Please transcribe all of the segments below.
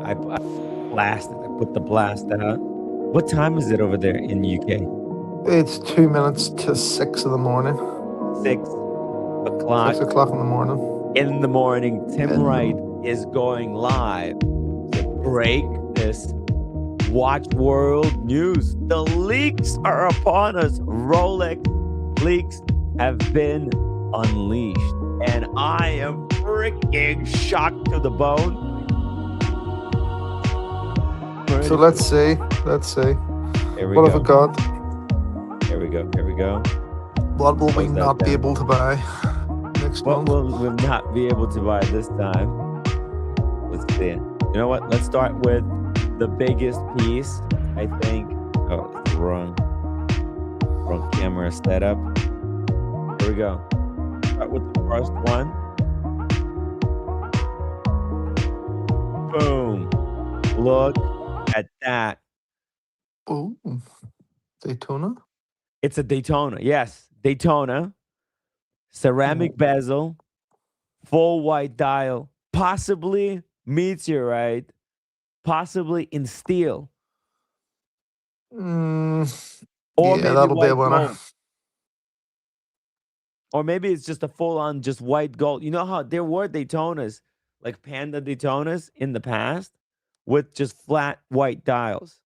I blasted. I put the blast out. What time is it over there in UK? It's 2 minutes to 6 in the morning. 6 o'clock 6 o'clock in the morning. in the morning. Tim And Wright is going live to break this Watch World news. The leaks are upon us. Rolex leaks have been unleashed. And I am freaking shocked to the bone. so let's see. Here we What go. have we got? Here we go. Here we go. What will we Close that not be down. able to buy next What month? will we not be able to buy this time? Let's see. You know what? Let's start with the biggest piece, I think. Oh, it's the wrong camera setup. Here we go. Start with the first one. Boom. Look at that. Oh, Daytona? It's a Daytona. Yes, Daytona. Ceramic bezel, full white dial, possibly meteorite, possibly in steel. Or Yeah, maybe that'll be a white winner. gold. Or maybe it's just a full-on just white gold. You know how there were Daytonas, like Panda Daytonas in the past, with just flat white dials.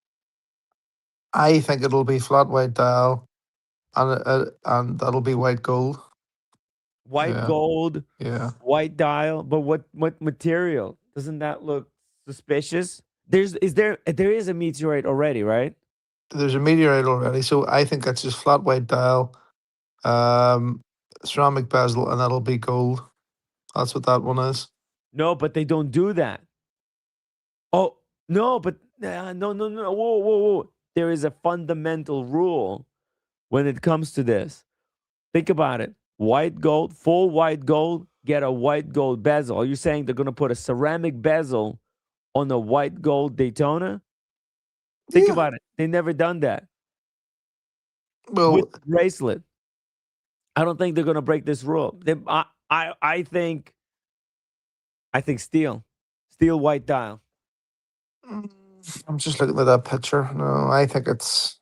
I think it'll be flat white dial, and that'll be white gold. White Yeah. gold, Yeah. white dial, but what material? Doesn't that look suspicious? There is a meteorite already, right? There's a meteorite already, so I think that's just flat white dial, ceramic bezel, and that'll be gold. That's what that one is. No, but they don't do that. Oh, no, but no. Whoa. There is a fundamental rule when it comes to this. Think about it. White gold, full white gold, get a white gold bezel. Are you saying they're going to put a ceramic bezel on a white gold Daytona? Think about it. They never done that. Well, With bracelet. I don't think they're going to break this rule. I think steel white dial. I'm just looking at that picture. No, I think it's.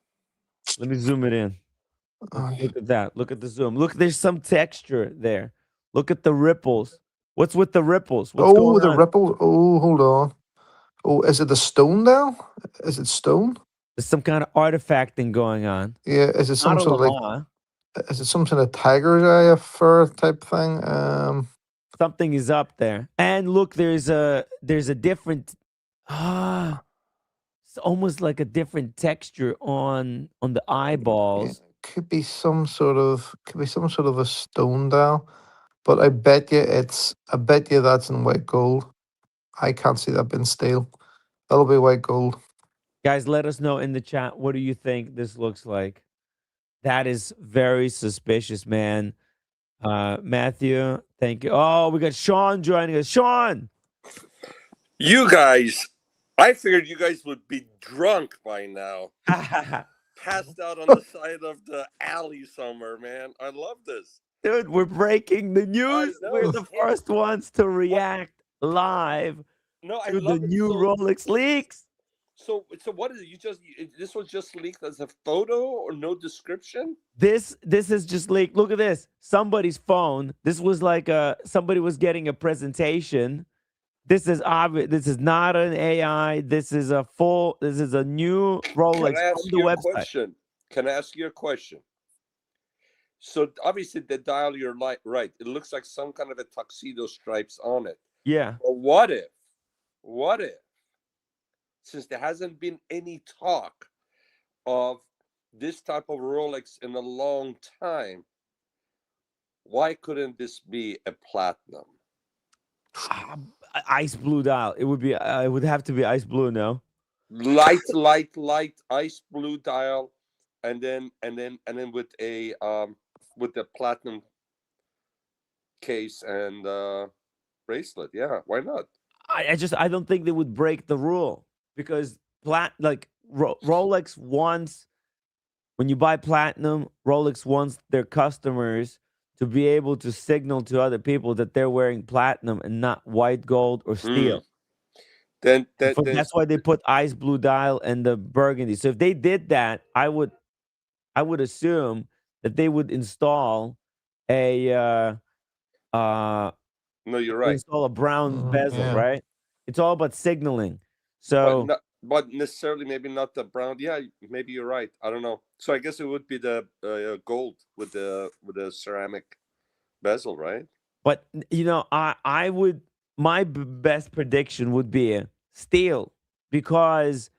Let me zoom it in. Look at that. Look at the zoom. Look, there's some texture there. Look at the ripples. What's with the ripples? What's going the on? ripples. Oh, hold on. Oh, is it the stone now? Is it stone? There's some kind of artifacting going on. Yeah, is it some Not a sort of like? llama. Is it some sort of tiger's eye fur type thing? Something is up there. And look, there's a different it's almost like a different texture on the eyeballs. Could be some sort of a stone dial, but I bet you that's in white gold. I can't see that being steel. That'll be white gold. Guys, let us know in the chat, what do you think this looks like? That is very suspicious, man. Matthew, thank you. Oh, we got Sean joining us. Sean! You guys, I figured you guys would be drunk by now. Passed out on the side of the alley somewhere, man. I love this. Dude, we're breaking the news. We're the first ones to react live to the new Rolex leaks. So what is it? This was just leaked as a photo or no description? This is just leaked. Look at this. Somebody's phone. This was like somebody was getting a presentation. This is obvious. This is not an AI. This is a new Rolex from the website. Can I ask you a question? So obviously the dial, you're right. It looks like some kind of a tuxedo stripes on it. Yeah. But what if, since there hasn't been any talk of this type of Rolex in a long time, why couldn't this be a platinum? Ice blue dial. It would have to be ice blue, no? Light ice blue dial, and then with the platinum case and bracelet. Yeah, why not? I don't think they would break the rule, because Rolex wants, when you buy platinum, Rolex wants their customers to be able to signal to other people that they're wearing platinum and not white gold or steel. Then that That's why they put ice blue dial and the burgundy. So if they did that, I would assume that they would install a no, you're right. install a brown bezel, Yeah. right? It's all about signaling. But So not, but necessarily maybe not the brown. Yeah, maybe you're right. I don't know. So I guess it would be the gold with the ceramic bezel, right? but you know, I would my best prediction would be steel, because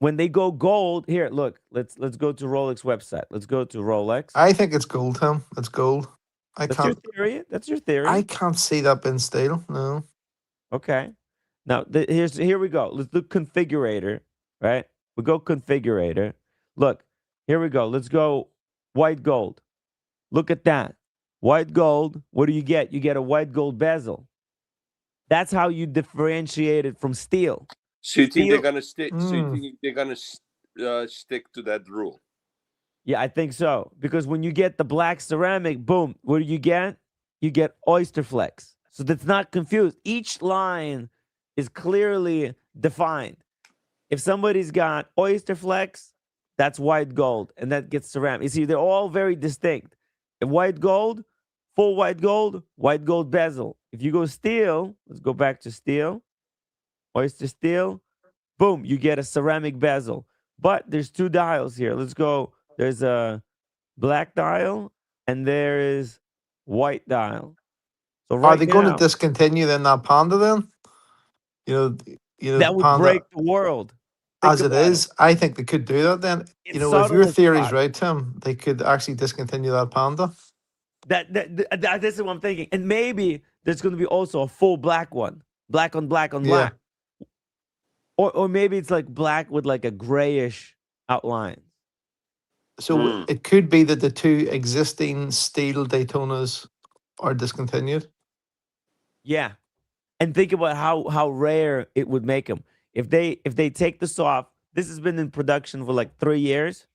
when they go gold, here, look, let's go to Rolex website. Let's go to Rolex. I think it's gold, Tim. It's gold. That's your theory. That's your theory. I can't see that being steel. No. Okay. Now here we go. Let's look configurator, right? We go configurator. Look, here we go. Let's go white gold. Look at that. White gold. What do you get? You get a white gold bezel. That's how you differentiate it from steel. So you think they're Steel. gonna stick? So you Mm. think they're gonna stick to that rule? Yeah, I think so. Because when you get the black ceramic, boom, what do you get? You get oyster flex. So that's not confused. Each line is clearly defined. If somebody's got oyster flex, that's white gold, and that gets ceramic. You see, they're all very distinct. If white gold, full white gold bezel. If you go steel, let's go back to steel, oyster steel, boom, you get a ceramic bezel. But there's two dials here. Let's go. There's a black dial and there is white dial. So Are right they going to now, discontinue then that Panda then? The that would Panda break the world. Think as it about it. is. I think they could do that then. It's If your subtle as theory's fuck. right, Tim, they could actually discontinue that Panda. This is what I'm thinking. And maybe there's going to be also a full black one, black on black on Yeah. black, or maybe it's like black with like a grayish outline. So Mm. it could be that the two existing steel Daytonas are discontinued. Yeah, and think about how rare it would make them if they take this off. This has been in production for like 3 years.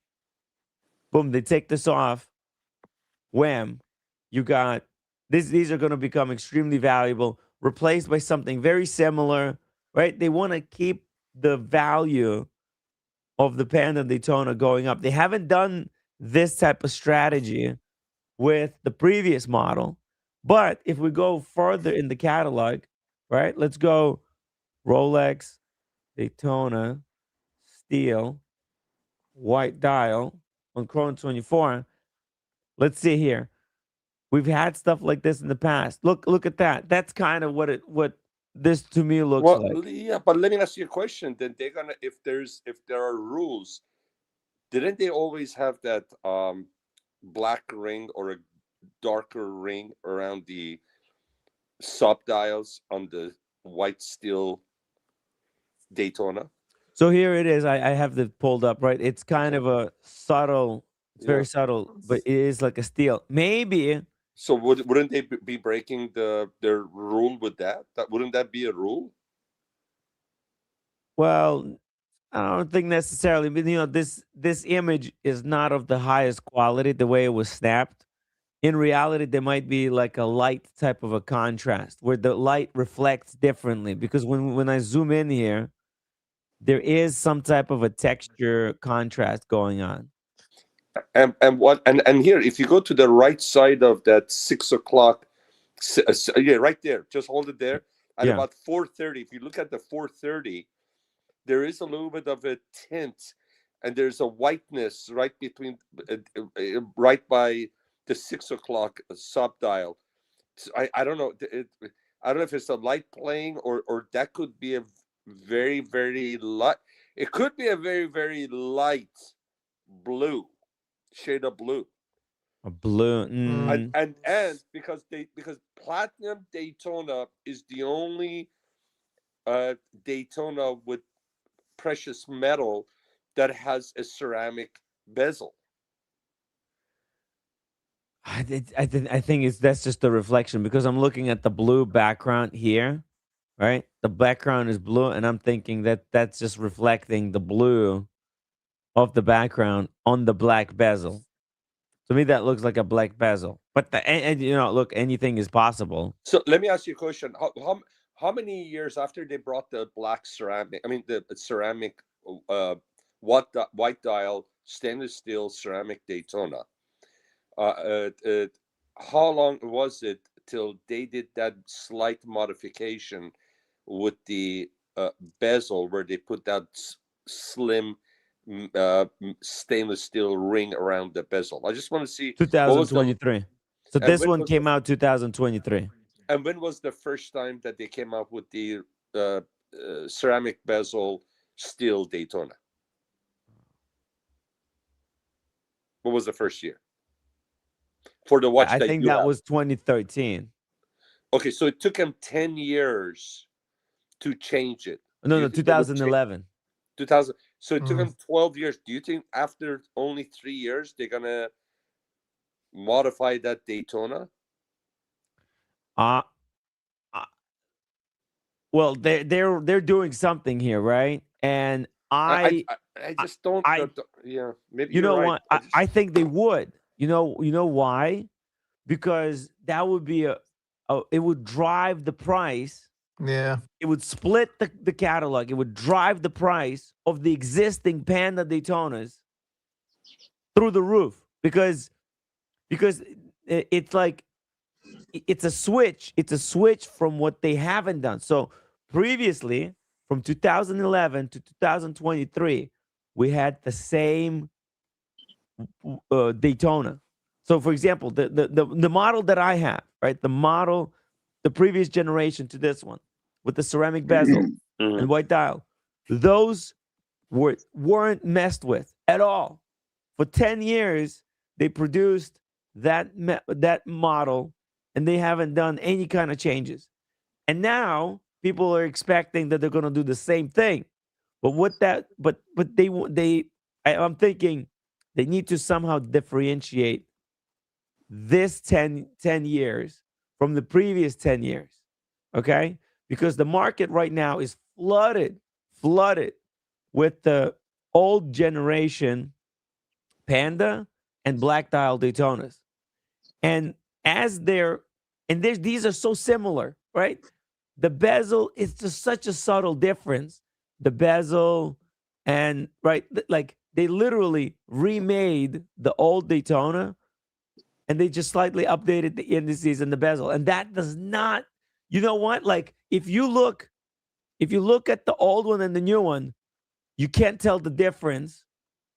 Boom, they take this off. Wham, you got this. These are going to become extremely valuable, replaced by something very similar, right? They want to keep the value of the Panda Daytona going up. They haven't done this type of strategy with the previous model, but if we go further in the catalog, right? Let's go Rolex Daytona steel white dial on Chrome 24. Let's see here. We've had stuff like this in the past. Look at that. That's kind of what this to me looks Well, like. yeah, but let me ask you a question. Then they're gonna if there are rules, didn't they always have that black ring or a darker ring around the sub dials on the white steel Daytona? So here it is. I have it pulled up, right? It's kind of a subtle, it's Yeah. very subtle, but it is like a steel. Maybe, So wouldn't they be breaking their rule with that? Wouldn't that be a rule? well, I don't think necessarily, but this image is not of the highest quality the way it was snapped. In reality, there might be like a light type of a contrast where the light reflects differently, because when I zoom in here, there is some type of a texture contrast going on. And here, if you go to the right side of that 6 o'clock, yeah, right there, just hold it there. At Yeah. about 4:30, if you look at the 4:30, there is a little bit of a tint, and there's a whiteness right between, right by the 6 o'clock sub dial. So I don't know. I don't know if it's the light playing or that could be a very very light. It could be a very very light blue shade of blue. A blue. And because platinum Daytona is the only Daytona with precious metal that has a ceramic bezel. I think that's just the reflection, because I'm looking at the blue background here, right? The background is blue, and I'm thinking that that's just reflecting the blue of the background on the black bezel. To me, that looks like a black bezel. But look, anything is possible. So let me ask you a question: how many years after they brought the black ceramic? I mean, the ceramic, white dial stainless steel ceramic Daytona. How long was it till they did that slight modification with the bezel, where they put that slim stainless steel ring around the bezel? I just want to see what was the 2023. So and this when one was came out 2023. and when was the first time that they came out with the ceramic bezel steel Daytona? What was the first year for the watch I that think you that have? was 2013. Okay, so it took them 10 years to change it. Do No, you no, think they would change 2011. 2000? So it took Mm. them 12 years. Do you think after only 3 years they're gonna modify that Daytona? Uh, uh well, they're doing something here, right? And I I, just don't. I Yeah, maybe you you're know right. what? I think they would. You know why? Because that would be it would drive the price. Yeah. It would split the catalog. It would drive the price of the existing Panda Daytonas through the roof because it's like it's a switch. It's a switch from what they haven't done. So previously, from 2011 to 2023, we had the same Daytona. So, for example, the model that I have, right, the previous generation to this one, with the ceramic bezel Mhm. and white dial, those weren't messed with at all. For 10 years, they produced that model, and they haven't done any kind of changes. And now people are expecting that they're going to do the same thing. But I'm thinking they need to somehow differentiate this 10 years from the previous 10 years. Okay? Because the market right now is flooded with the old generation Panda and black dial Daytonas. And as they're and these are so similar, right? The bezel is just such a subtle difference. The bezel and right, like they literally remade the old Daytona and they just slightly updated the indices and the bezel. And that does not, you know what? Like if you look at the old one and the new one, you can't tell the difference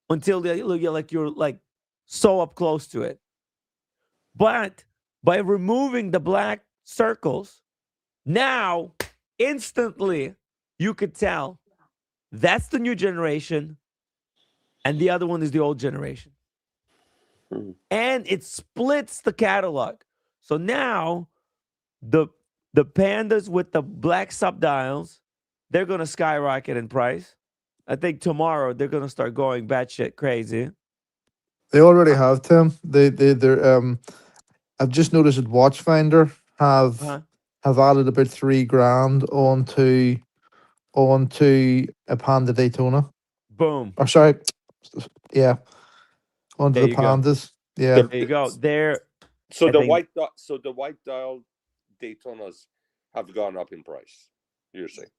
until you're like so up close to it. But by removing the black circles, now instantly you could tell that's the new generation and the other one is the old generation. Mhm. And it splits the catalog. So now the pandas with the black subdials, they're gonna skyrocket in price. I think tomorrow they're gonna start going batshit crazy. They already have, Tim. They're. I've just noticed that Watchfinder Uh-huh. have added about $3,000 onto a Panda Daytona. Boom. Or sorry, yeah, onto There the you go. Pandas. Yeah. The, There you go. There, so I the think white dial Daytonas have gone up in price. You're saying?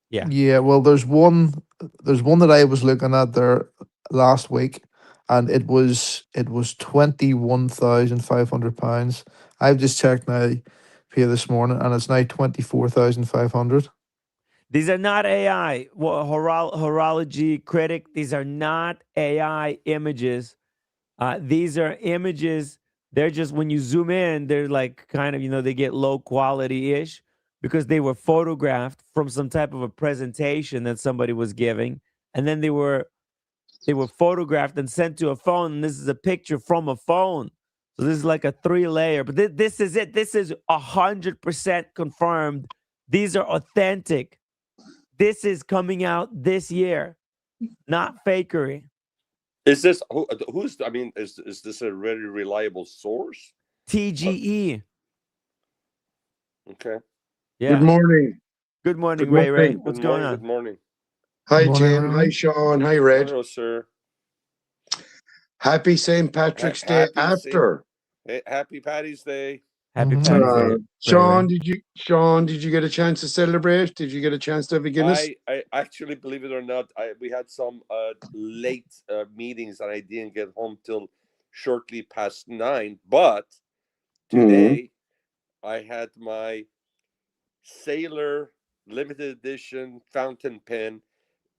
yeah. Yeah, well, there's one that I was looking at there last week, and it was £21,500. I've just checked now here this morning, and it's now 24,500. These are not AI. Horology critic. These are not AI images. These are images. They're just when you zoom in, they're like kind of they get low quality ish because they were photographed from some type of a presentation that somebody was giving, and then they were photographed and sent to a phone. And this is a picture from a phone. So this is like a 3-layer. But this is it. This is 100% confirmed. These are authentic. This is coming out this year, not fakery. Is this who's? I mean, is this a very reliable source? TGE. Okay. Yeah. Good morning. Good morning, Good Ray. morning. What's Good going morning. on? Good morning. Hi, Morning, Tim. Hi, Ray. Sean. Hi, Red. Hello, sir. Happy St. Patrick's Day Happy after. Happy Patty's Day. Happy Mhm. Patty's Day, Ray Sean, Ray. Sean, did you get a chance to celebrate? Did you get a chance to have a Guinness? I actually, believe it or not, we had some late meetings and I didn't get home till shortly past 9. But today I had my Sailor limited edition fountain pen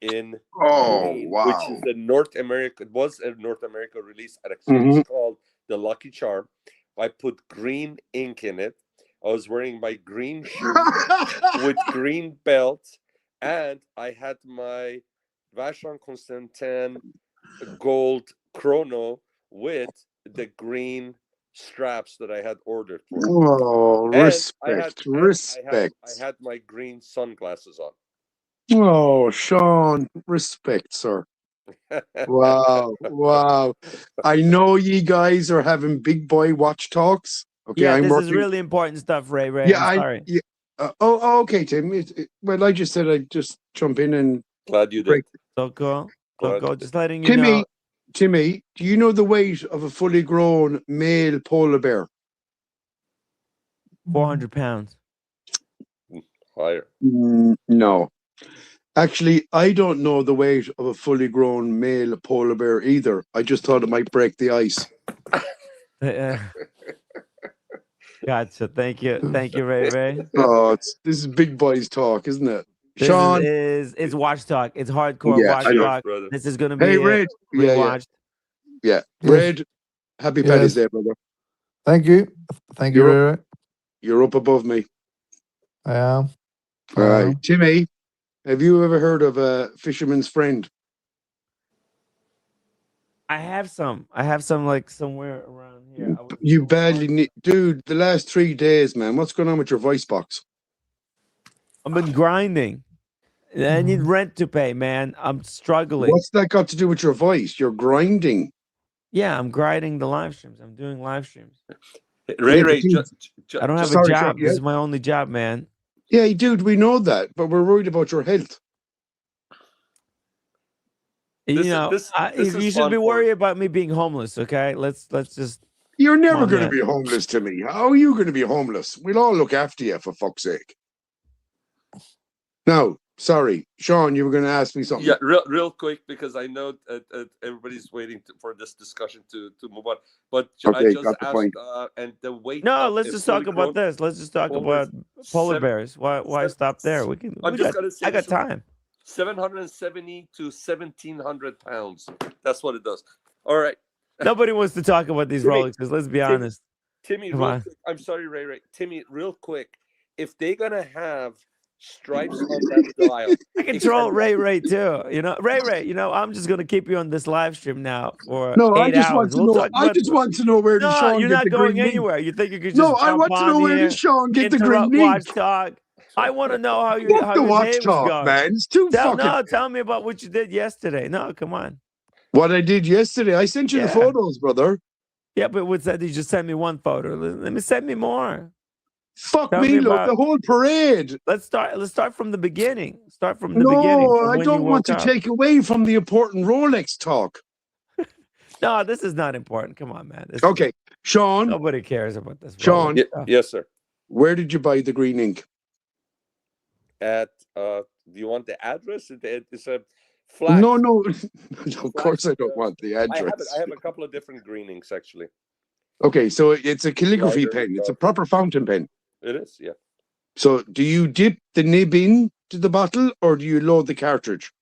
in green, which is a North America. It was a North America release. Actually, it's called the Lucky Charm. I put green ink in it. I was wearing my green shoes with green belt, and I had my Vacheron Constantin gold chrono with the green straps that I had ordered for it. Oh, And respect, respect. I had my green sunglasses on. Oh, Sean, respect, sir. Wow, wow. I know you guys are having big boy watch talks. Okay, Yeah, I'm this working. is really important stuff, Ray. Yeah, I'm sorry. Yeah. Okay, Tim. Well, I just said I'd just jump in and Glad you break. did. So cool. So Glad cool. you Just did. letting you know. Timmy, do you know the weight of a fully grown male polar bear? 400 pounds. Higher. No. Actually, I don't know the weight of a fully grown male polar bear either. I just thought it might break the ice. Gotcha. Thank you. Thank you, Ray. Oh, this is big boys talk, isn't it? This Sean, it's watch talk. It's hardcore watch I know. talk. Brother. This is gonna Hey, be Red. rewatched. Yeah. Yes. Red, happy Paddy's Yes. Day, brother. Thank you. Thank you, You're Ray Ray. You're up above me. I am. All right. Timmy, have you ever heard of a fisherman's friend? I have some like somewhere around here. You badly need, dude, the last 3 days, man. What's going on with your voice box? I've been grinding. I need rent to pay, man. I'm struggling. What's that got to do with your voice? You're grinding. Yeah, I'm grinding the live streams. I'm doing live streams. Ray, I don't have a job. This is my only job, man. Yeah, dude, we know that, but we're worried about your health. You should be worried about me being homeless. Okay, let's just. You're never going to be homeless, Timmy. How are you going to be homeless? We'll all look after you, for fuck's sake. No, sorry, Sean, you were going to ask me something. Yeah, real quick, because I know everybody's waiting for this discussion to move on. But I just asked, and the weight. No, let's just talk about this. Let's just talk about polar bears. Why stop there? We can. I got time. 770 to 1,700 pounds. That's what it does. All right. Nobody wants to talk about these Rolexes. Let's be honest. Timmy, real quick. I'm sorry, Ray. Timmy, real quick. If they're gonna have stripes on that dial, I control Ray too. Ray. I'm just gonna keep you on this live stream now for 8 hours. I just want to know where the Sean. You're not going anywhere. You think you could just? No, I want to know where the Sean get the green watch talk. I want to know how your day was going, man. It's too fucking. No, tell me about what you did yesterday. No, come on. What I did yesterday? I sent you the photos, brother. Yeah, but what said you just sent me one photo? Let me send me more. Fuck me, look, the whole parade. Let's start from the beginning. Start from the beginning. No, I don't want to take away from the important Rolex talk. No, this is not important. Come on, man. Okay, Sean. Nobody cares about this. Sean. Yes, sir. Where did you buy the green ink? Do you want the address? It's a flat. No. Of course I don't want the address. I have a couple of different green inks, actually. Okay, so it's a calligraphy pen. It's a proper fountain pen. It is, yeah. So do you dip the nib in to the bottle, or do you load the cartridge?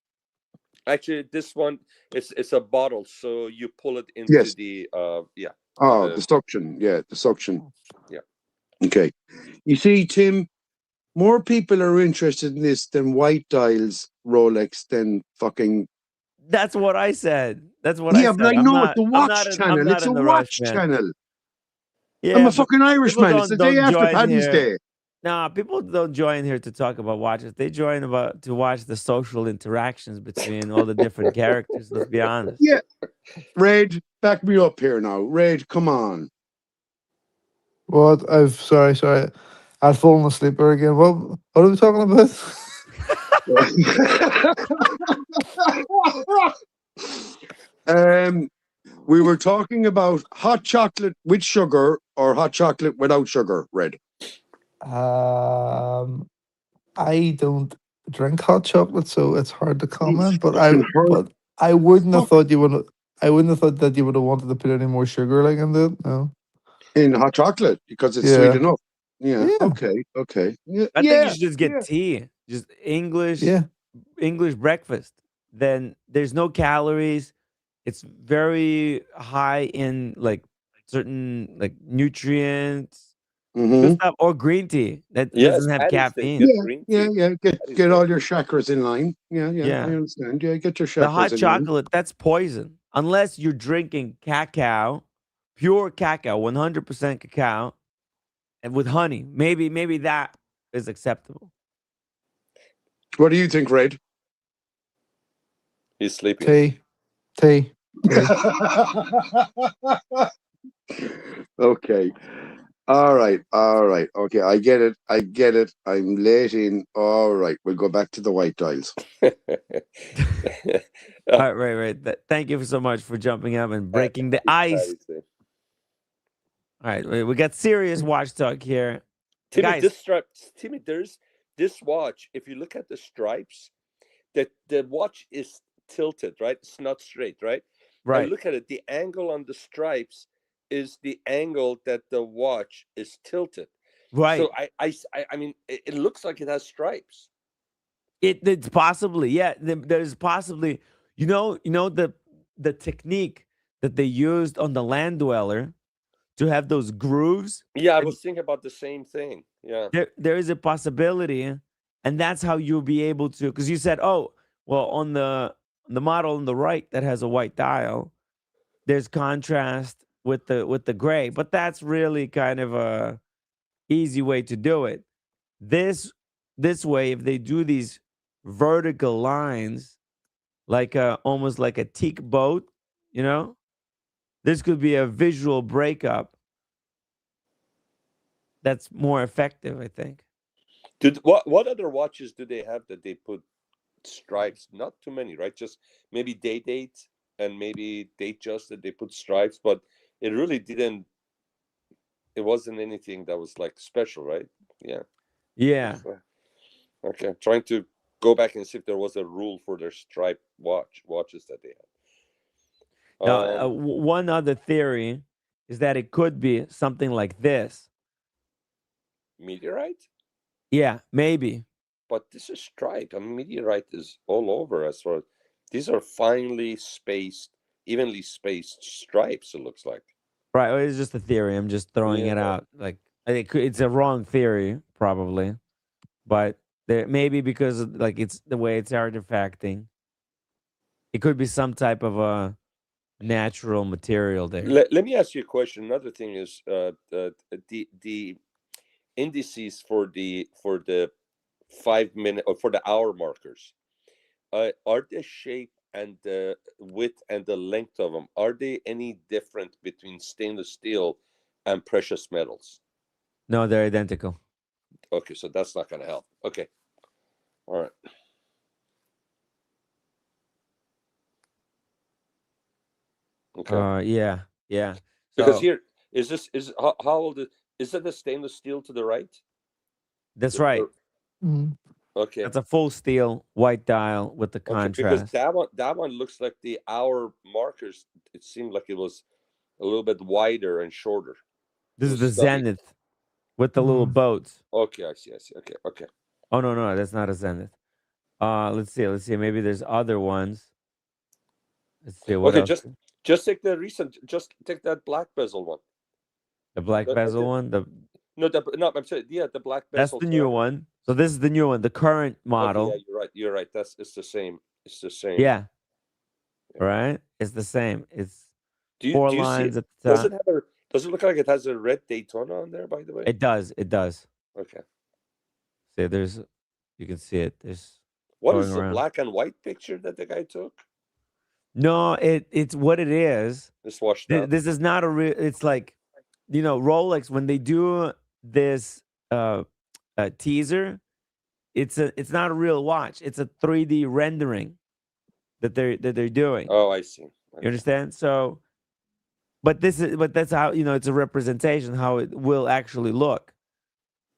Actually, this one it's a bottle, so you pull it into the the suction. Yeah, the suction. Yeah. Okay. You see, Tim, more people are interested in this than white dials Rolex than fucking. That's what I said. That's what I said. Yeah, but I know it's a watch channel. It's a watch channel. Yeah, I'm a fucking Irishman. It's the day after Paddy's Day. Nah, people don't join here to talk about watches. They join to watch the social interactions between all the different characters. Let's be honest. Yeah. Red, back me up here now. Red, come on. What? Sorry. I'd fallen asleep there again. What are we talking about? We were talking about hot chocolate with sugar or hot chocolate without sugar, Red. I don't drink hot chocolate, so it's hard to comment. But Fucking hard. I wouldn't have Fuck. thought you would. I wouldn't have thought that you would have wanted to put any more sugar like in it. No. In hot chocolate because it's sweet Yeah. enough. Yeah. Yeah. Okay. Okay. Yeah. I think you Yeah. should just get tea, just English Yeah. English breakfast. Then there's no calories. It's very high in like certain like nutrients, Mm-hmm. good stuff, or green tea that Yes, doesn't have Patty's Day. caffeine. Get Yeah. green Yeah. tea. Yeah. Patty's Get Day. all your chakras in line. Yeah. Yeah. Yeah. I understand. Yeah. Get your The chakras hot in line. chocolate, that's poison. Unless you're drinking cacao, pure cacao, 100% cacao, and with honey. Maybe that is acceptable. What do you think, Red? He's sleeping. Tea. Okay. All right. Okay, I get it. I'm late in. All right, we'll go back to the white dials. All right. Thank you so much for jumping up and breaking the ice. Patty's Day. All right, we got serious watch talk here. Timmy, Guys. this stripe, Timmy, there's this watch. If you look at the stripes, that the watch is tilted, right? It's not straight, right? Right. And look at it. The angle on the stripes is the angle that the watch is tilted. Right. So I mean, it looks like it has stripes. It's possibly, yeah. There's possibly, you know the technique that they used on the land dweller to have those grooves. Yeah, I was thinking about the same thing. Yeah. There is a possibility, and that's how you'll be able to. Because you said, oh, well, on the model on the right that has a white dial, there's contrast with the gray, but that's really kind of a easy way to do it. This way, if they do these vertical lines, like almost like a teak boat, this could be a visual breakup that's more effective, I think. What other watches do they have that they put stripes? Not too many, right? Just maybe date and maybe Datejust that they put stripes, but it really didn't. It wasn't anything that was like special, right? Yeah. Yeah. Okay, I'm trying to go back and see if there was a rule for their stripe watches that they had. Now, one other theory is that it could be something like this. Meteorite? Yeah, maybe. But this is striped. I mean, meteorite is all over as far as these are finely spaced, evenly spaced stripes, it looks like. Right. It's just a theory. I'm just throwing it out. Like, I think it's a wrong theory, probably. But maybe because of, like, it's the way it's artifacting. It could be some type of a natural material there. Let me ask you a question. Another thing is the indices for the 5 minute or for the hour markers. Are the shape and the width and the length of them, are they any different between stainless steel and precious metals? No, they're identical. Okay, so that's not going to help. Okay. All right. Okay. Yeah. Because So, here how old is that the stainless steel to the right? that's right. Okay. That's a full steel white dial with the contrast. Because that one looks like the hour markers. It seemed like it was a little bit wider and shorter. This is the Zenith with the little boats. Okay, I see. Okay. Oh no, that's not a Zenith. Let's see. Maybe there's other ones. Let's see what else. Just take the recent. Just take that black bezel one. The black bezel one. I'm sorry. Yeah, the black bezel. That's the new one. So this is the new one, the current model. Okay, yeah, you're right. It's the same. Yeah. Right. It's the same. It's do you lines see, at the top. Does it look like it has a red Daytona on there? By the way, it does. Okay. See, you can see it. What is the black and white picture that the guy took? No, it's what it is. It's washed out. This is not a real. It's like, Rolex when they do this teaser, it's not a real watch. It's a 3D rendering that they're doing. Oh, I see. You understand? So but that's how, it's a representation how it will actually look.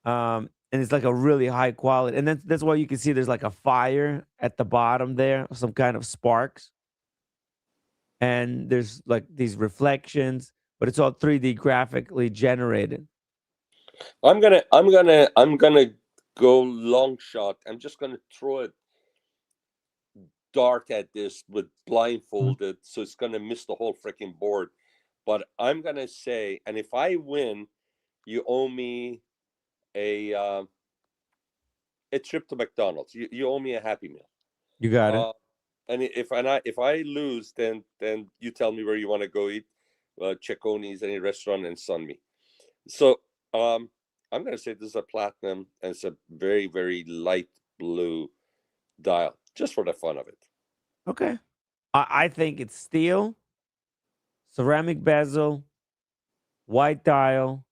And it's like a really high quality, and that's why you can see there's like a fire at the bottom there, some kind of sparks, and there's like these reflections, but it's all 3D graphically generated. I'm gonna go long shot. I'm just gonna throw it dart at this with blindfolded, so it's gonna miss the whole freaking board. But I'm gonna say, and if I win, you owe me a trip to McDonald's. You owe me a Happy Meal. You got it. And if I lose, then you tell me where you want to go eat, Cecconi's, any restaurant, and sun me. So I'm gonna say this is a platinum, and it's a very, very light blue dial, just for the fun of it. Okay. I think it's steel, ceramic bezel, white dial.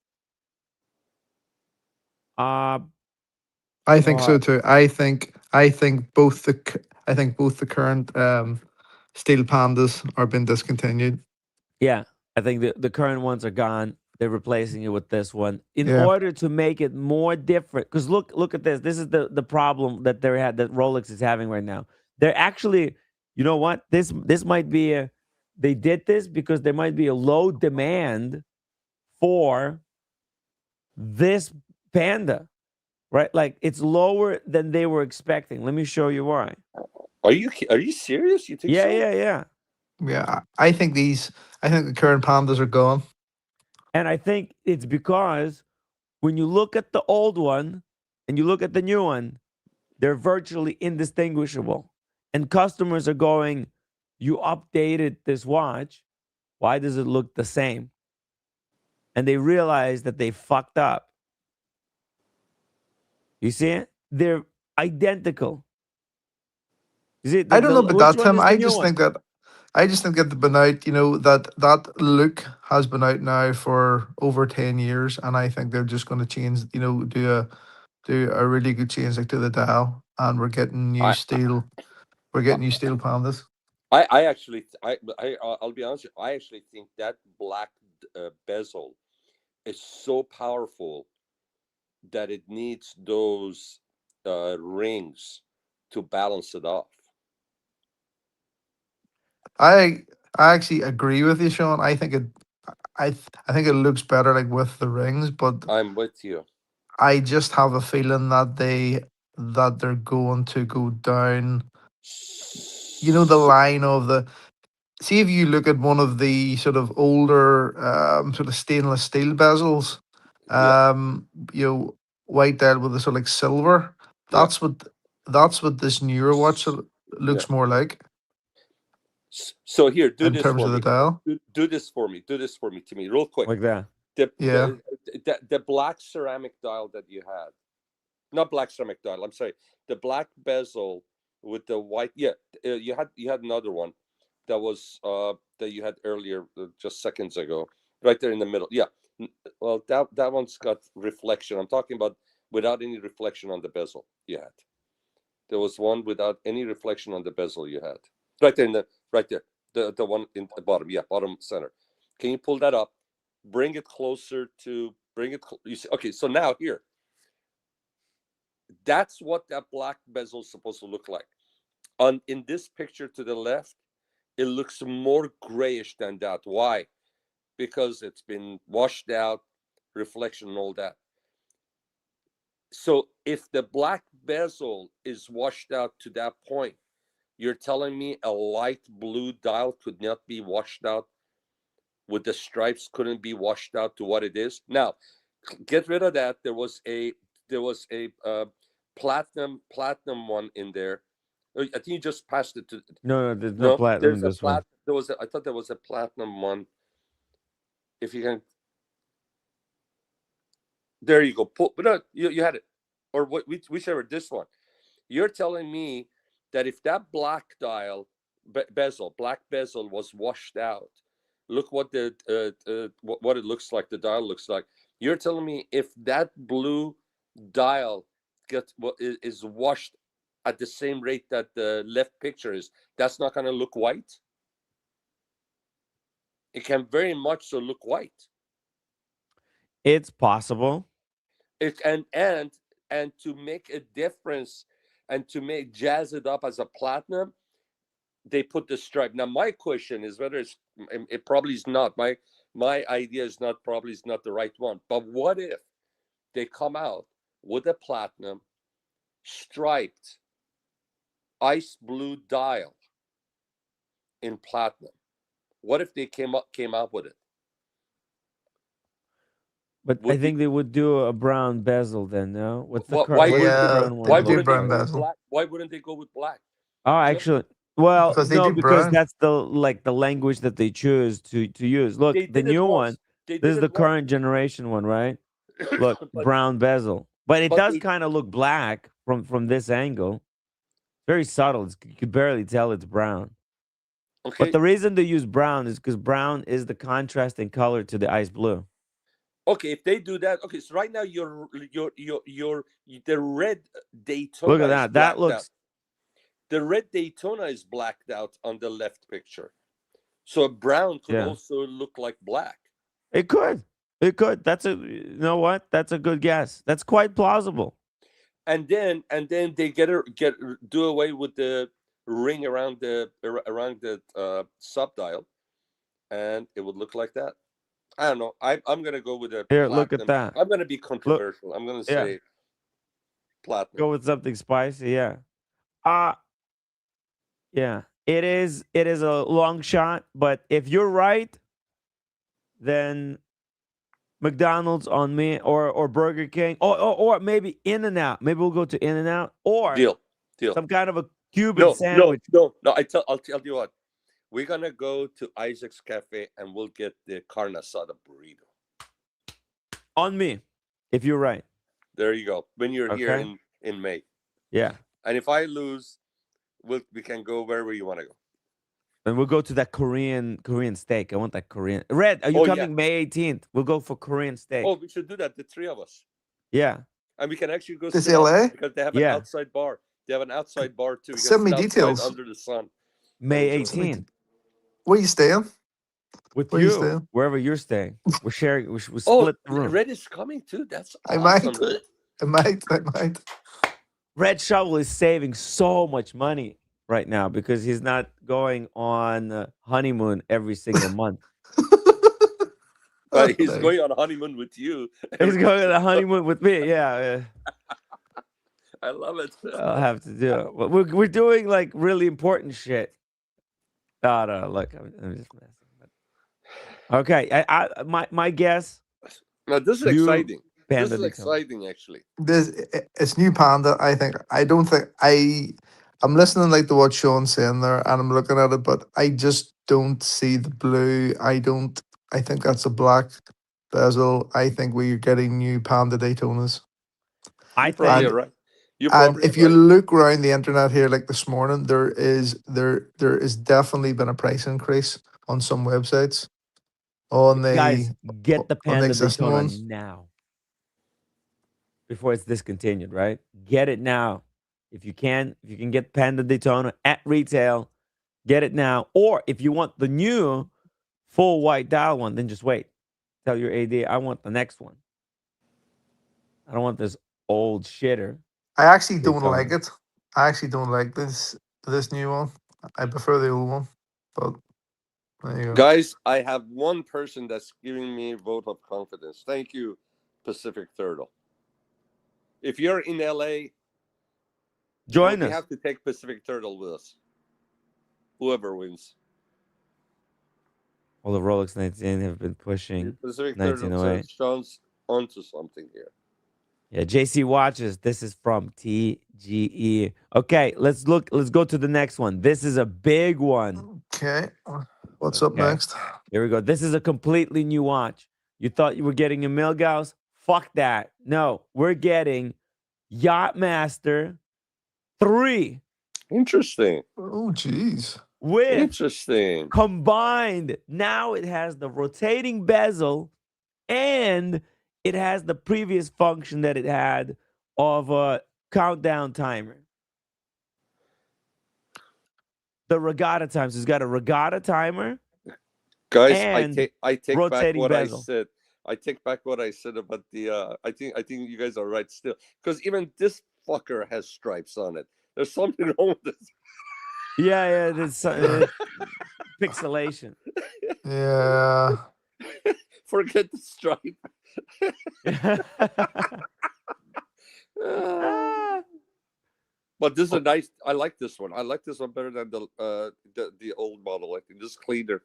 I think so too. I think both the current steel pandas are being discontinued. Yeah, I think the current ones are gone. They're replacing it with this one in Yeah. order to make it more different. Because look at this. This is the problem that that Rolex is having right now. They're actually, you know what? This might be they did this because there might be a low demand for this panda, right? Like it's lower than they were expecting. Let me show you why. Are you serious? You think Yeah, so? yeah. Yeah, I think the current pandas are gone. And I think it's because when you look at the old one and you look at the new one, they're virtually indistinguishable. And customers are going, you updated this watch. Why does it look the same? And they realize that they fucked up. You see it? They're identical. You see, I don't know about which that, one Tim. is the new one? I just think that they've been out, that look has been out now for over 10 years, and I think they're just going to change, do a really good change like to the dial, and we're getting new I steel. We're getting new steel pandas. I actually I'll be honest with you, I actually think that black bezel is so powerful that it needs those rings to balance it off. I I actually agree with you, Sean. I think it looks better like with the rings, but I'm with you. I just have a feeling that they're going to go down. The line of the see if you look at one of the sort of older sort of stainless steel bezels, Yeah, you know, white dial with the sort of like silver. yeah, That's what this newer watch yeah. looks more like So here, do in this terms for of the me. dial. Do this for me. Do this for me, to me, real quick. Like that. The Yeah. the black ceramic dial that you had, not black ceramic dial. I'm sorry, the black bezel with the white. Yeah, you had another one that was that you had earlier, just seconds ago, right there in the middle. Yeah, well, that one's got reflection. I'm talking about without any reflection on the bezel. You had. There was one without any reflection on the bezel. You had right there right there, the one in the bottom. Yeah, bottom center. Can you pull that up? Bring it closer to bring it. You see, okay, so now here, that's what that black bezel is supposed to look like. On in this picture to the left, it looks more grayish than that. Why? Because it's been washed out, reflection and all that. So if the black bezel is washed out to that point, you're telling me a light blue dial could not be washed out, with the stripes couldn't be washed out to what it is? Now, get rid of that. There was a platinum one in there. I think you just passed it to. No, there's no No, platinum in there's a this one. There was I thought there was a platinum one. If you can, there you go. Pull, but no, you had it, or whichever. This one. You're telling me that if that black dial black bezel was washed out, look what what it looks like. The dial looks like. You're telling me if that blue dial is washed at the same rate that the left picture is, that's not going to look white? It can very much so look white. It's possible. It and to make a difference and to make jazz it up as a platinum, they put the stripe. Now my question is whether it probably is not. My idea is not probably is not the right one. But what if they come out with a platinum striped ice blue dial in platinum? What if they came out with it? But I Would think be they would do a brown bezel then, no? What's the why current? What's wouldn't the they? Yeah, current they one Why do look wouldn't they brown like? go with bezel black? Why wouldn't they go with black? Oh, Just actually, well, because they no, do because brown. that's the language that they choose to use. Look, they the did it new one. once. They This did is it the once. current generation one, right? Look, but brown bezel, but it but does they kind of look black from this angle. Very subtle. You could barely tell it's brown. But okay. the reason they use brown is because brown is the contrasting color to the ice blue. Okay, if they do that, okay. So right now, the red Look Daytona at is that. That blacked out. looks. The red Daytona is blacked out on the left picture. So brown could Yeah, also look like black. it could. It could. That's a. You know what? That's a good guess. That's quite plausible. And then they do away with the ring around the sub dial, and it would look like that. I don't know. I'm gonna go with a Here, look at platinum. that. I'm gonna be Look. controversial. I'm gonna Yeah. say platinum. Go with something spicy. Yeah. Uh yeah. It is a long shot, but if you're right, then McDonald's on me or Burger King or maybe In and Out. Maybe we'll go to In and Out or Deal, deal. some kind of a Cuban No, no, sandwich no, no. I'll tell you what. We're gonna go to Isaac's Cafe and we'll get the carne asada burrito. on me. If you're right. There you go. When you're here Okay? in May, Yeah. and if I lose, we can go wherever you want to go. And we'll go to that Korean steak. I want that Korean. Red, are you Oh yeah. coming May 18th? We'll go for Korean steak. Oh, we should do that. The three of us, Yeah. and we can actually go This sit out LA. because they have an Yeah. outside bar. They have an outside bar too. We can Send me sit outside details. under the sun and May enjoy. Send me 18th. Where you staying? With Where you you. staying? Wherever you're staying. We're sharing we Oh, split the room. Red is coming too. That's I awesome. might. I might. I might. Red Shovel is saving so much money right now because he's not going on a honeymoon every single month. But he's Nice. going on a honeymoon with you. He's going on a honeymoon with me. Yeah, I love it. I'll have to do it. But we're doing like really important shit. No, look, I'm just messing. Okay, my guess. Now this is You exciting. This Panda is Daytona. exciting, actually. It's new Panda. I think. I don't think I'm listening like to what Sean's saying there, and I'm looking at it, but I just don't see the blue. I think that's a black bezel. I think we're getting new Panda Daytonas. I You probably think are right. You And probably if are you right. look around the internet here, like this morning, there is definitely been a price increase on some websites on guys get the the Panda existing Daytona ones. now before it's discontinued. Right, get it now if you can. If you can get Panda Daytona at retail, get it now. Or if you want the new full white dial one, then just wait. Tell your AD I want the next one. I don't want this old shitter. I actually don't Daytona. like it. I actually don't like this new one. I prefer the old one. But there you go. Guys, I have one person that's giving me a vote of confidence. Thank you, Pacific Turtle. If you're in LA, Join we us. have to take Pacific Turtle with us. Whoever wins. All the Rolex 19 have been pushing Pacific Turtle 1908. says Sean's onto something here. Yeah, JC watches. This is from TGE. Okay, let's look. Let's go to the next one. This is a big one. Okay. What's up Okay. next? Here we go. This is a completely new watch. You thought you were getting a Milgauss? Fuck that. No, we're getting Yacht Master 3 Interesting. Oh, jeez. with Interesting. combined. Now it has the rotating bezel and it has the previous function that it had of a countdown timer. The Regatta time. So it's got a Regatta timer Guys, and I take back rotating what bezel. I said. I take back what I said about the. I think you guys are right still, because even this fucker has stripes on it. There's something wrong with this. Yeah, there's pixelation. Yeah. Forget the stripe. Ah. But this is a nice. I like this one. I like this one better than the old model. I think this is cleaner.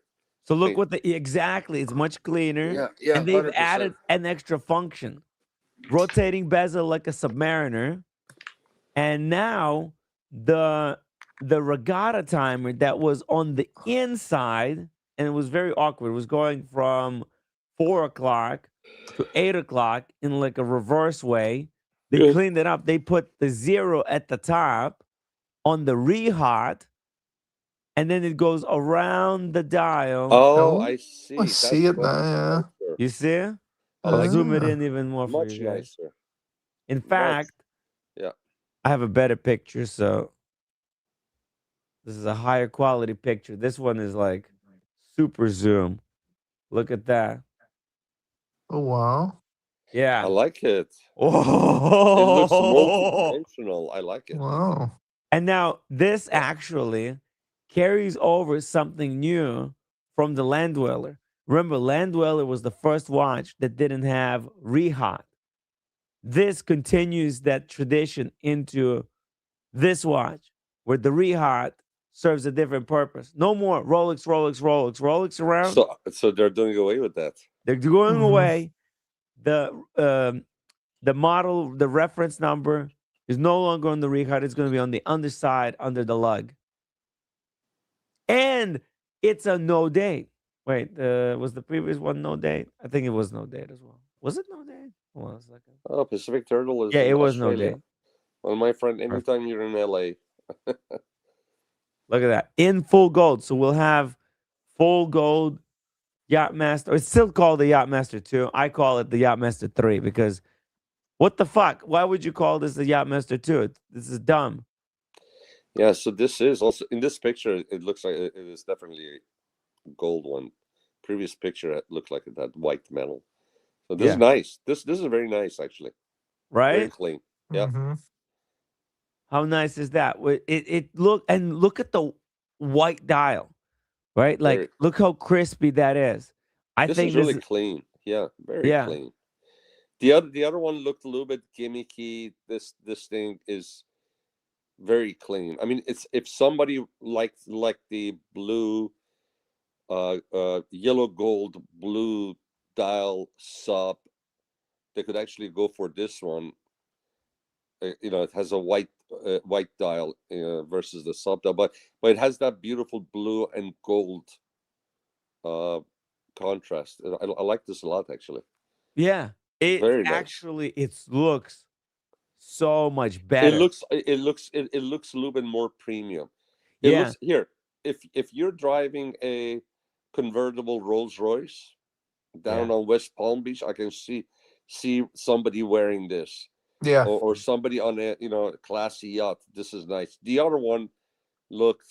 So look what exactly. It's much cleaner. Yeah, And they've 100%. added an extra function. Rotating bezel like a Submariner. And now the Regatta timer that was on the inside, and it was very awkward. It was going from 4 o'clock to 8 o'clock in like a reverse way. They Yeah. cleaned it up. They put the 0 at the top on the rehot, and then it goes around the dial. Oh, Oh, I see. I see it now. Yeah. Nicer. You see? I I'll like zoom it Ah. in even more for much you guys. nicer. In fact, Yeah. I have a better picture, so this is a higher quality picture. This one is like super zoom. Look at that. Oh wow. I Yeah. like it. Oh. It looks multi-dimensional. I like it. Wow. And now this actually carries over something new from the Land Dweller. Remember, Land Dweller was the first watch that didn't have rehot. This continues that tradition into this watch, where the rehot serves a different purpose. No more Rolex around. So they're doing away with that. They're going Mhm. away. The model, the reference number is no longer on the rehot. It's going to be on the underside, under the lug. And it's a no date. Wait, was the previous one no date? I think it was no date as well. Was it no date? Hold on a second. Oh, Pacific Turtle is Yeah, in it was no Australia. date. Well, my friend, Perfect. anytime you're in LA, Look at that. In full gold. So we'll have full gold Yacht Master. It's still called the Yacht Master 2. I call it the Yacht Master 3 because what the fuck? Why would you call this the Yacht Master 2? This is dumb. yeah. So this is also in this picture. It looks like it is definitely a gold one. Previous picture it looked like it had white metal. So this is nice. This is very nice actually. Very Right? clean. Yeah. Mhm. How nice is that? It look at the white dial, right? Like Very. look how crispy that is. I This think is this really is clean. Yeah, very yeah. clean. The other one looked a little bit gimmicky. This thing is very clean. I mean, it's if somebody liked like the blue, yellow gold blue dial sub, they could actually go for this one. You know, it has a white dial versus the sub dial, but it has that beautiful blue and gold uh, contrast. I like this a lot actually. Yeah. It Very nice. actually it looks so much It better. looks it looks a little bit more premium. It Yeah. looks here. If you're driving a convertible Rolls Royce down on West Palm Beach, I can see somebody wearing this. Yeah. Or somebody on a classy yacht. This is nice. The other one looked.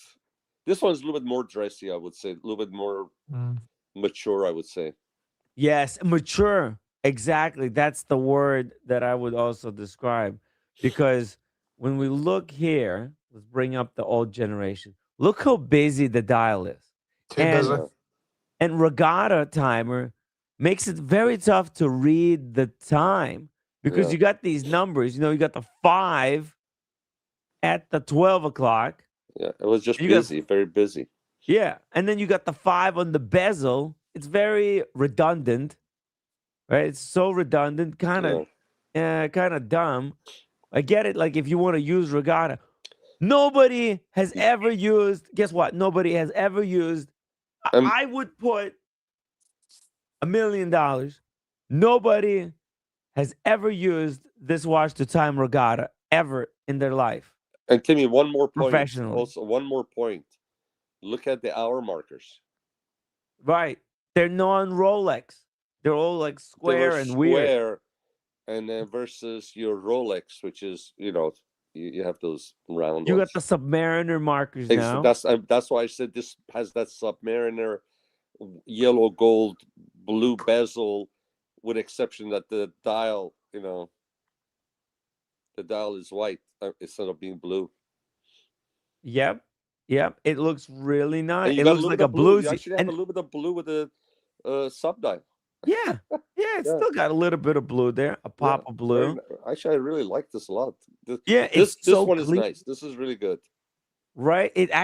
This one's a little bit more dressy, I would say. A little bit more Mm. mature, I would say. Yes, mature. Exactly. That's the word that I would also describe. Because when we look here, let's bring up the old generation. Look how busy the dial is. Too busy. Yeah. And Regatta timer makes it very tough to read the time because Yeah. you got these numbers. You got the 5 at the 12 o'clock. Yeah, it was just You got- busy, very busy. Yeah. And then you got the 5 on the bezel. It's very redundant, right? It's so redundant, kind of dumb. I get it. Like if you want to use Regatta, nobody has ever used. Guess what? Nobody has ever used. I would put $1 million. Nobody has ever used this watch to time Regatta ever in their life. And Timmy, one more point. Professionally. Also, one more point. Look at the hour markers. Right. They're non-Rolex. They're all like square and weird. And then versus your Rolex, which is you have those round You ones. got the Submariner markers now. That's why I said this has that Submariner yellow gold blue bezel, with exception that the dial, the dial is white instead of being blue. Yep. Yep. It looks really nice. And you It got a looks little like bit a of blue. You bluesy. actually have a And little bit of blue with the sub dial. yeah. Yeah, it's Yeah, still got a little bit of blue there, a yeah, pop of it's very blue. actually, I really like this a lot. This Yeah, this it's this so one is clean, nice. This is really good. right? It's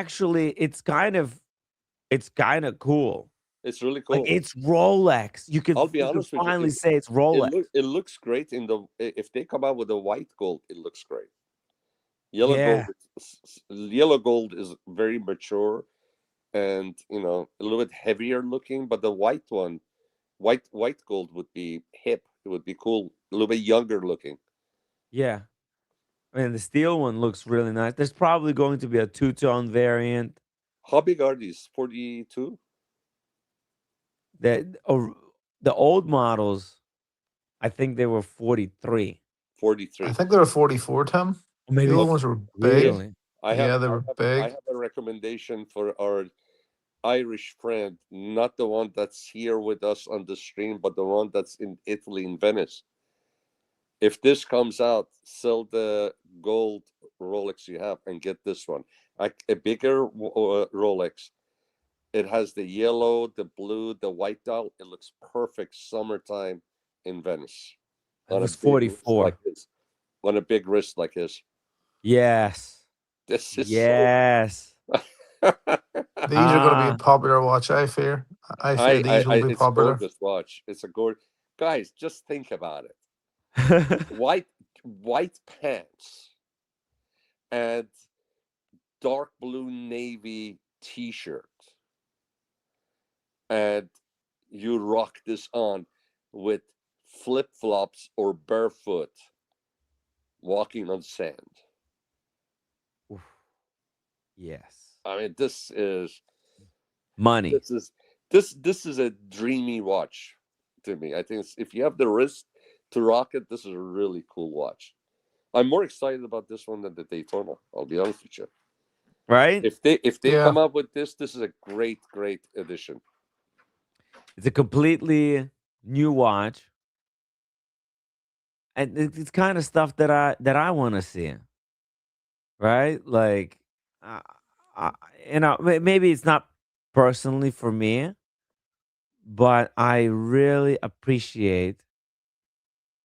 kind of cool. It's really Like cool. it's Rolex. I'll be You could honest with you. finally say it's Rolex. It looks great in the if they come out with the white gold, it looks great. Yellow Yeah. gold, yellow gold is very mature and a little bit heavier looking, but the white one, white gold would be hip. It would be cool, a little bit younger looking. Yeah. And the steel one looks really nice. There's probably going to be a two-tone variant. How big are these? 42, That the old models, I think they were 43. 43. I think they were 44, Tim. Or The maybe old Okay. ones were big. really. Yeah, they were I big. have a recommendation for our Irish friend, not the one that's here with us on the stream, but the one that's in Italy, in Venice. If this comes out, sell the gold Rolex you have and get this one. A bigger Rolex. It has the yellow, the blue, the white dial. It looks perfect summertime in Venice It on a was big wrist like 44. this. On a big wrist like his. Yes. This is so. Yes. These are going to be a Ah. popular watch, I fear. I fear these will be It's a popular. gorgeous watch. It's a gorgeous. Guys, just think about it. White pants and dark blue navy t-shirt, and you rock this on with flip-flops or barefoot walking on sand. Oof. Yes. I mean, this is Money. this is a dreamy watch to me. I think if you have the wrist to rock it, this is a really cool watch. I'm more excited about this one than the Daytona. I'll be honest with you. Right? If they Yeah. come up with this is a great addition. It's a completely new watch. And it's kind of stuff that I want to see. Right? Like uh, uh, maybe it's not personally for me, but I really appreciate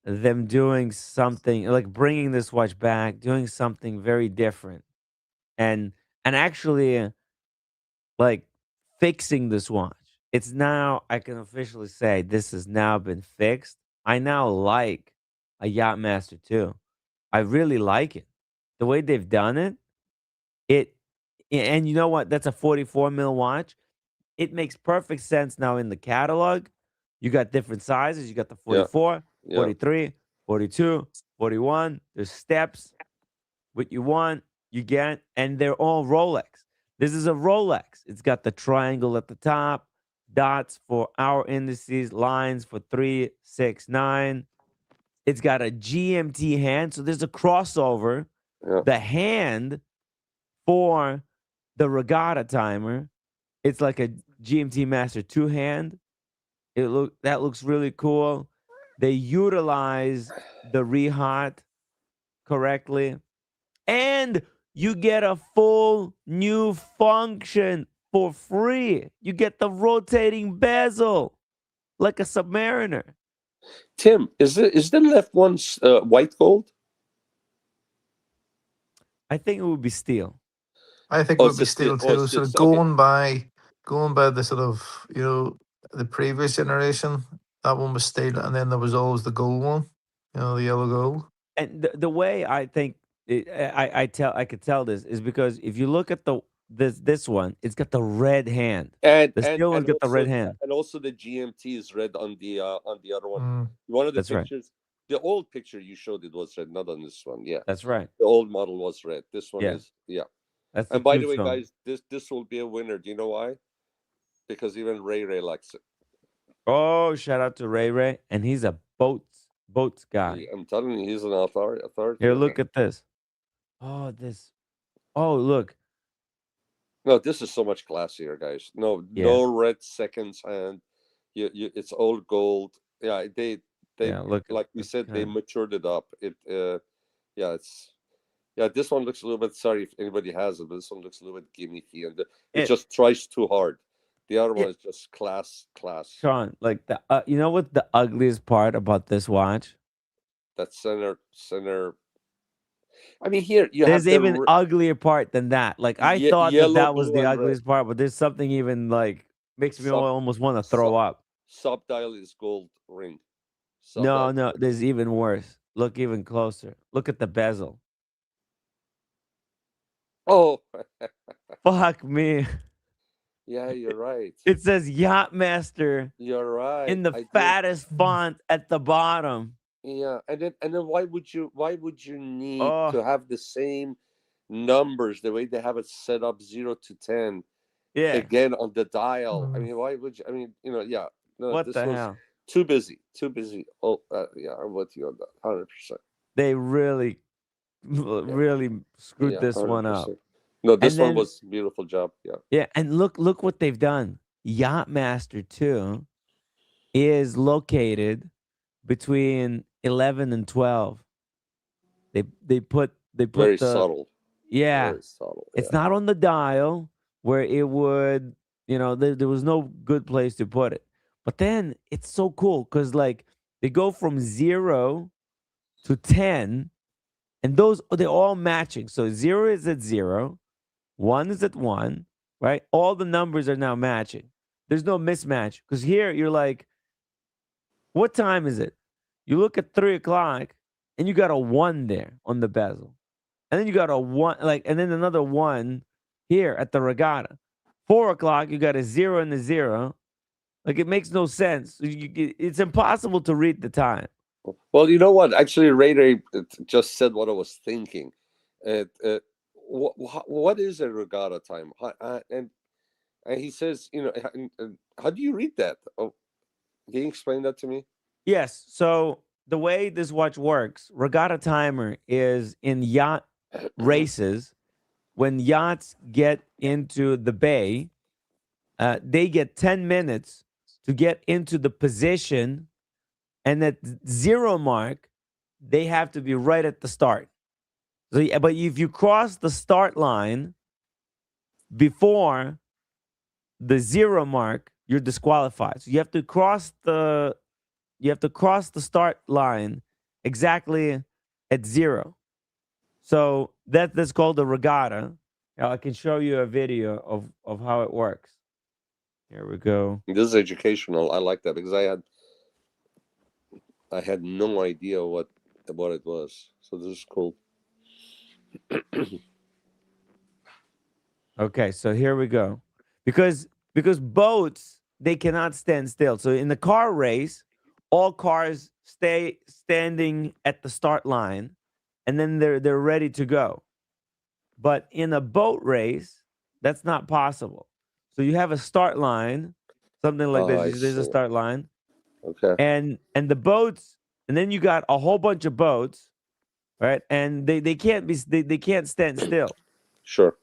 them doing something like bringing this watch back, doing something very different, and actually like fixing this watch. It's now I can officially say this has now been fixed. I now like a Yacht Master too. I really like it. The way they've done it, it and you know what? That's a 44 mil watch. It makes perfect sense now in the catalog. You got different sizes. You got the Yeah, 44, yeah. 43, 42, 41. There's steps. What you want, you get, and they're all Rolex. This is a Rolex. It's got the triangle at the top, dots for hour indices, lines for 3, 6, 9. It's got a GMT hand, so there's a crossover. Yeah. The hand for the Regatta timer, it's like a GMT Master 2 hand. That looks really cool. They utilize the rehat correctly. And you get a full new function for free. You get the rotating bezel like a Submariner. Tim, is the left one white gold? I think it would be steel. I think it Oh, would be steel too. Sort of okay. going by the sort of, the previous generation, that one was steel, and then there was always the gold one, the yellow gold. And the way I think I could tell this is because if you look at this one, it's got the red hand. And The steel one's got the red hand. also the GMT is red on the other one. Mm. One of the That's right. pictures, the old picture you showed, it was red, not on this one. Yeah, That's right. the old model was red. This one Yeah. is That's the And by the way, two-tone. guys, this will be a winner. Do you know why? Because even Ray likes it. Oh, shout out to Ray, and he's a boats guy. I'm telling you, he's an authority. Here, on look that. at this. Oh, this. Oh, look. No, this is so much classier, guys. No, Yeah. no red seconds hand. It's all gold. Yeah, they Yeah. Look at like we this said, they kind. matured it up. Yeah, it's yeah. This one looks a little bit. Sorry if anybody has it, but this one looks a little bit gimmicky, and it It, just tries too hard. The other yeah, one is just class. Sean, like the you know what the ugliest part about this watch? That center. I mean, here you There's have the even uglier part than that. Like I thought that yellow, that was blue, the and red. ugliest part, but there's something even like makes me Sub almost want to sub throw up. Subdial is gold ring. No, Subdial. no, there's even worse. Look even closer. Look at the bezel. Oh, Fuck me. yeah, you're right. It says Yacht Master You're right. in the I did. fattest font at the bottom. Yeah, and then why would you need Oh, to have the same numbers the way they have it set up 0 to 10 yeah. again on the dial? I mean, why would you? I mean, yeah. No, What this the was hell? too busy. Too busy. Oh, yeah, I'm with you on that. 100%. They really, Yeah, really screwed yeah, this hundred one up. percent. No, And this one then was beautiful job. Yeah, yeah, and look what they've done. Yacht Master 2 is located between 11 and 12. They put very the subtle. yeah. Very subtle. It's Yeah. not on the dial where it would, there was no good place to put it. But then it's so cool cuz like they go from 0 to 10 and those they're all matching. So 0 is at 0, 1 is at 1, right? All the numbers are now matching. There's no mismatch cuz here you're like, what time is it? You look at 3 o'clock and you got a 1 there on the bezel. And then you got a 1, like, and then another 1 here at the Regatta. 4 o'clock, you got a 0 and a 0. Like, it makes no sense. It's impossible to read the time. Well, you know what? Actually, Ray Ray just said what I was thinking. What is a regatta time? And he says, how do you read that? Oh, can you explain that to me? Yes. So the way this watch works, Regatta timer is in yacht races. When yachts get into the bay, they get 10 minutes to get into the position. And at 0 mark, they have to be right at the start. So, yeah, but if you cross the start line before the 0 mark, you're disqualified. So you have to cross the start line exactly at 0. So that's called a regatta. Now I can show you a video of how it works. Here we go. This is educational. I like that because I had no idea what it was. So this is cool. Okay, so here we go. Because boats, they cannot stand still. So in the car race, all cars stay standing at the start line and then they're ready to go. But in a boat race, that's not possible. So you have a start line, something like Oh, this. I There's a see. start line. Okay. And the boats, and then you got a whole bunch of boats, right? And they can't stand still. Sure.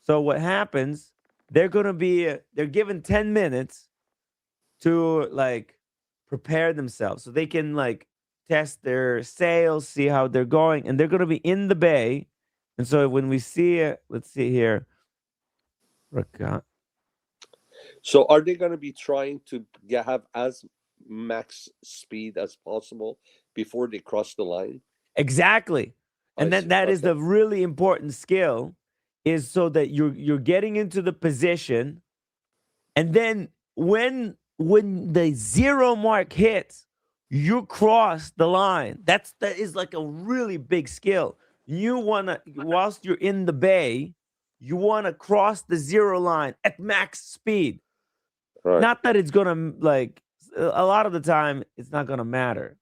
So what happens? They're given 10 minutes to like prepare themselves so they can like test their sails, see how they're going, and they're gonna be in the bay. And so when we see it, let's see here. So are they going to be trying to have as max speed as possible before they cross the line? Exactly. I And then see. that is Okay. the really important skill, is so that you're getting into the position. And then when the 0 mark hits, you cross the line. That is like a really big skill. You wanna, whilst you're in the bay, you wanna cross the 0 line at max speed. Right. Not that it's gonna like a lot of the time it's not gonna matter.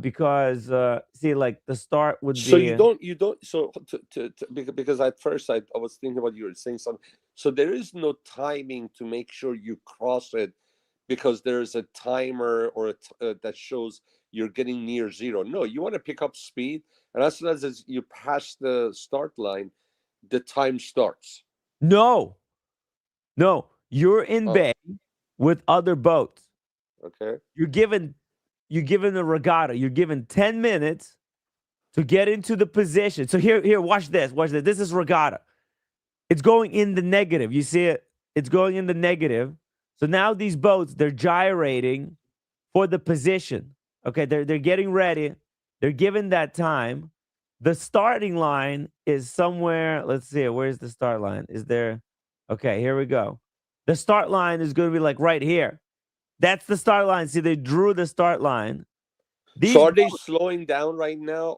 Because see, like the start would So be you don't so because at first I was thinking about you were saying something. So there is no timing to make sure you cross it because there's a timer or that shows you're getting near 0. No, you want to pick up speed, and as soon as you pass the start line, the time starts. No, no, you're in Oh, bay with other boats. okay. You're given a regatta. You're given 10 minutes to get into the position. So here, watch this. Watch this. This is regatta. It's going in the negative. You see it? It's going in the negative. So now these boats, they're gyrating for the position. Okay, they're getting ready. They're given that time. The starting line is somewhere. Let's see. Where's the start line? Is there? Okay, here we go. The start line is going to be like right here. That's the start line. See, they drew the start line. So These are they boats, slowing down right now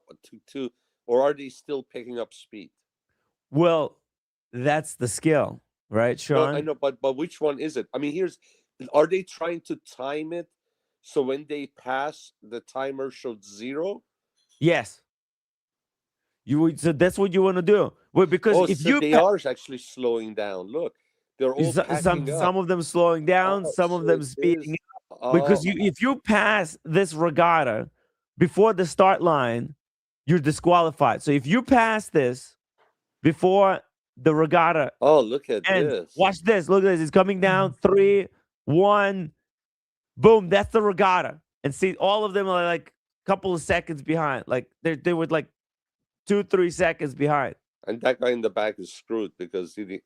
or are they still picking up speed? well, that's the skill, right, No, I Sean? know, but which one is it? I mean, are they trying to time it so when they pass, the timer showed 0? Yes. So that's what you want to do. Well, because Oh, if so you they are actually slowing down. Look, they're all packing up. some of them slowing down, Oh, some of so them it speeding is. up. Because Oh, if you pass this regatta before the start line, you're disqualified. So if you pass this before the regatta oh, look at ends, this. watch this. Look at this. It's coming down. 3, 1, boom. That's the regatta. And see, all of them are like a couple of seconds behind. Like they were like 2, 3 seconds behind. And that guy in the back is screwed because he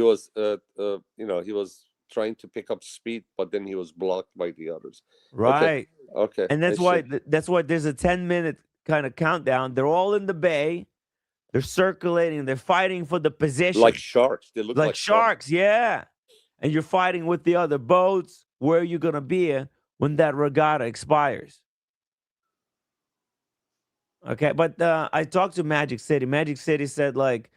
was he was trying to pick up speed, but then he was blocked by the others. Okay, Right. okay, And I see. that's why there's a 10-minute kind of countdown. They're all in the bay. They're circulating. They're fighting for the Like position. sharks, they look Like like sharks. sharks, yeah. And you're fighting with the other boats. Where are you going to be when that regatta expires? Okay, but I talked to Magic City. Magic City said like,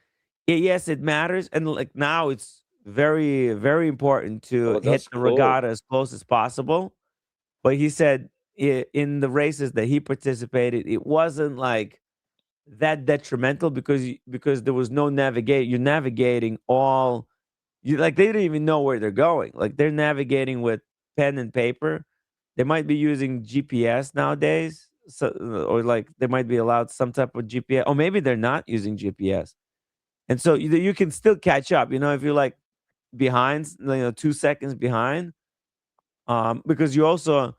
yes, it matters, and like now it's very, very important to Oh, hit that's the cool. regatta as close as possible. But he said in the races that he participated, it wasn't like that detrimental because there was no navigate. You're navigating all you like. They didn't even know where they're going. Like they're navigating with pen and paper. They might be using GPS nowadays, so or like they might be allowed some type of GPS, or maybe they're not using GPS, and so you can still catch up. You know, if you're like behind, 2 seconds behind, because you also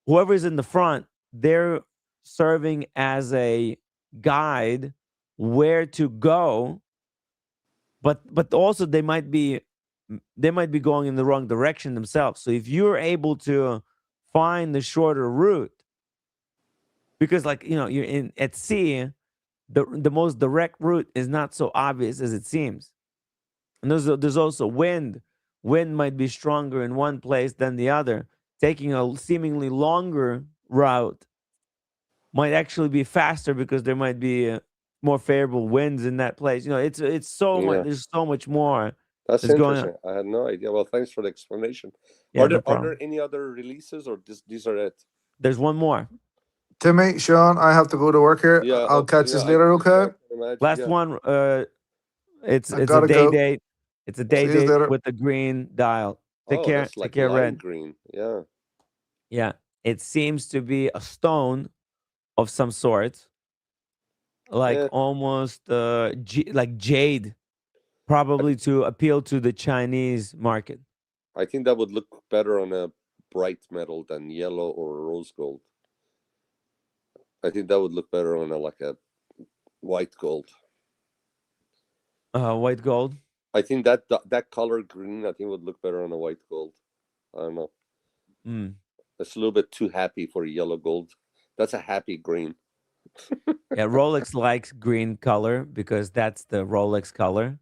whoever's in the front, they're serving as a guide where to go, but also they might be going in the wrong direction themselves. So if you're able to find the shorter route, because like you're in at sea, the most direct route is not so obvious as it seems. And there's also wind. Wind might be stronger in one place than the other. Taking a seemingly longer route might actually be faster because there might be more favorable winds in that place. It's so much. Yeah, There's so much more that's that's going on. interesting. I had no idea. Well, thanks for the explanation. Yeah, no Are there problem. any other releases, or these are it? There's one more. Timmy, Sean, I have to go to work here. Yeah. I'll Okay. catch you Yeah. later, I okay? can imagine. Last Yeah. one. It's I it's a gotta day go. date. It's a day See you date later. with a green dial. Take Oh, care. that's Take like care, lime Red. green. Yeah. Yeah, it seems to be a stone of some sort, like Yeah. almost like jade, probably to appeal to the Chinese market. I think that would look better on a bright metal than yellow or rose gold. I think that would look better on a white gold. White gold. I think that color green, I think would look better on a white gold. I don't know. Mm. It's a little bit too happy for yellow gold. That's a happy green. Yeah, Rolex likes green color because that's the Rolex color,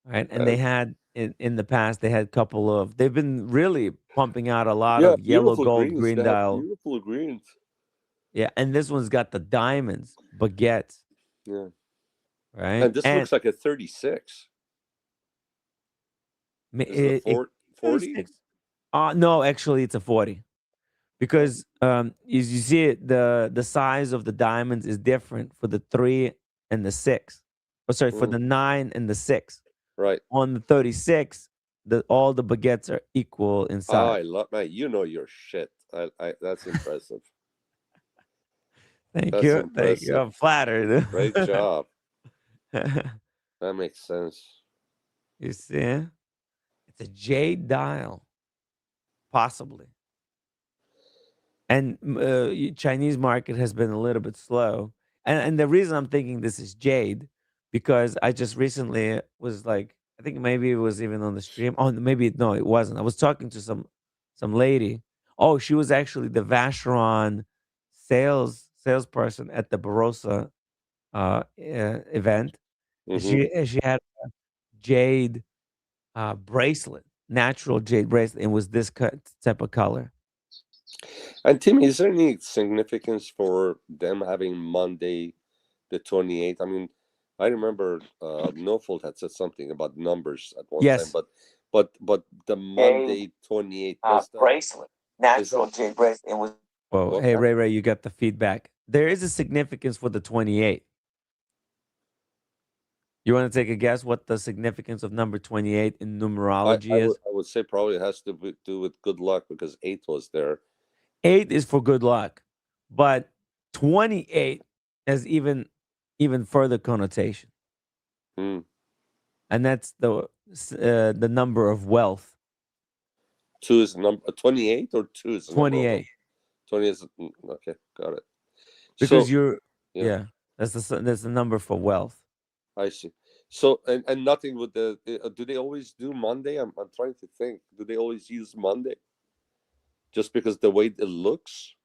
right? And Uh, they had in the past they had a couple of they've been really pumping out a lot yeah, of yellow beautiful gold greens. green They have dial. beautiful greens. Yeah, and this one's got the diamonds, baguettes, Yeah, right? and this And looks like a 36. Is it a it 40? 36. No, actually it's a 40. Oh, Because as you see it, the size of the diamonds is different for the 3 and the 6. Oh, sorry, for mm, the 9 and the 6. right. On the 36, all the baguettes are equal in Oh, size. I love man. You know your shit. That's impressive. Thank That's you. Thank you. impressive. I'm flattered. Great job. That makes sense. You see? It's a jade dial, possibly. And Chinese market has been a little bit slow. And the reason I'm thinking this is jade, because I just recently was like, I think maybe it was even on the stream. Oh, maybe no, it wasn't. I was talking to some lady. Oh, she was actually the Vacheron salesperson at the Barossa event. And Hmm. she had a jade bracelet, natural jade bracelet. It was this type of color. And Tim, is there any significance for them having Monday the 28th? I mean, I remember Nofold had said something about numbers at one time, Yes. but the Monday 28th, does that Bracelet, is that natural jade bracelet. It was Well, what? hey, Ray, you got the feedback. There is a significance for the 28. You want to take a guess what the significance of number 28 in numerology is? I would say probably it has to do with good luck because 8 was there. 8 is for good luck, but 28 has even further connotation, Hmm. and that's the number of wealth. 2 is number 28 or 2 is the number of 28, 20 is okay, got it. because So you're yeah, yeah, that's the number for wealth. I see. So and nothing with the do they always do Monday? I'm trying to think. Do they always use Monday? Just because the way it looks?